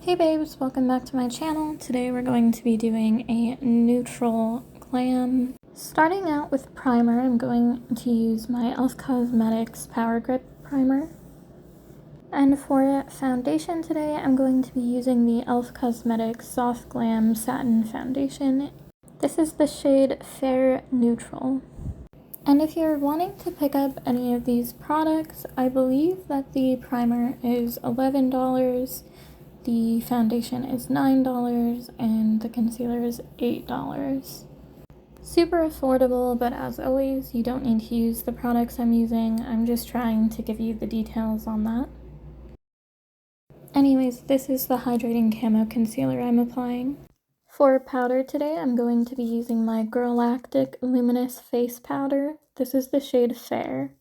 Hey babes, welcome back to my channel. Today we're going to be doing a neutral glam. Starting out with primer, I'm going to use my e.l.f. Cosmetics Power Grip Primer. And for foundation today, I'm going to be using the e.l.f. Cosmetics Soft Glam Satin Foundation. This is the shade Fair Neutral. And if you're wanting to pick up any of these products, I believe that the primer is $11, the foundation is $9, and the concealer is $8. Super affordable, but as always, you don't need to use the products I'm using. I'm just trying to give you the details on that. Anyways, this is the Hydrating Camo Concealer I'm applying. For powder today, I'm going to be using my Galactic Luminous Face Powder. This is the shade Fair.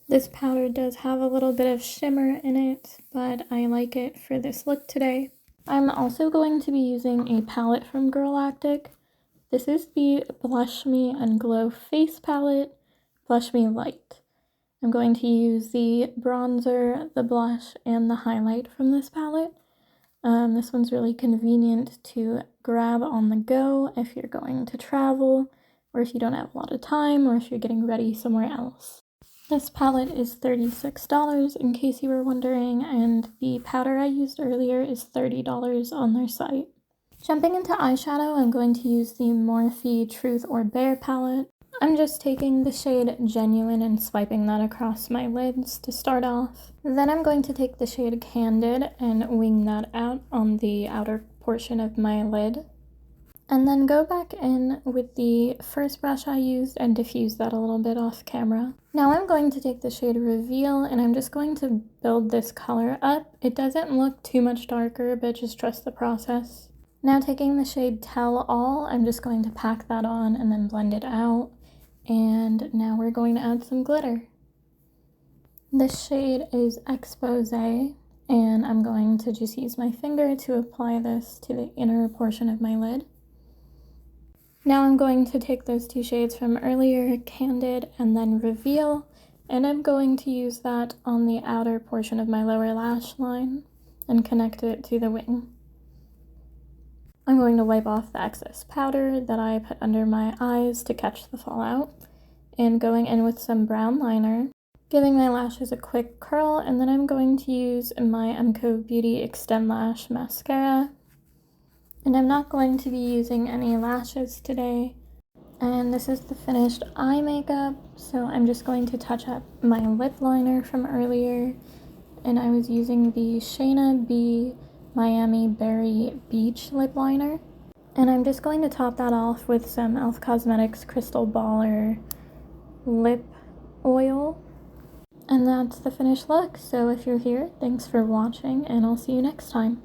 This powder does have a little bit of shimmer in it, but I like it for this look today. I'm also going to be using a palette from Galactic. This is the Blush Me and Glow Face Palette, Blush Me Light. I'm going to use the bronzer, the blush, and the highlight from this palette. This one's really convenient to grab on the go if you're going to travel, or if you don't have a lot of time, or if you're getting ready somewhere else. This palette is $36 in case you were wondering, and the powder I used earlier is $30 on their site. Jumping into eyeshadow, I'm going to use the Morphe Truth or Dare palette. I'm just taking the shade Genuine and swiping that across my lids to start off. Then I'm going to take the shade Candid and wing that out on the outer portion of my lid. And then go back in with the first brush I used and diffuse that a little bit off camera. Now I'm going to take the shade Reveal and I'm just going to build this color up. It doesn't look too much darker, but just trust the process. Now taking the shade Tell All, I'm just going to pack that on and then blend it out. And now we're going to add some glitter. This shade is Expose, and I'm going to just use my finger to apply this to the inner portion of my lid. Now I'm going to take those two shades from earlier, Candid and then Reveal, and I'm going to use that on the outer portion of my lower lash line and connect it to the wing. I'm going to wipe off the excess powder that I put under my eyes to catch the fallout, and going in with some brown liner, giving my lashes a quick curl, and then I'm going to use my MCO Beauty Extend Lash Mascara. And I'm not going to be using any lashes today. And this is the finished eye makeup, so I'm just going to touch up my lip liner from earlier. And I was using the Shayna B Miami Berry Beach lip liner. And I'm just going to top that off with some e.l.f. Cosmetics Crystal Baller lip oil. And that's the finished look. So if you're here, thanks for watching, and I'll see you next time.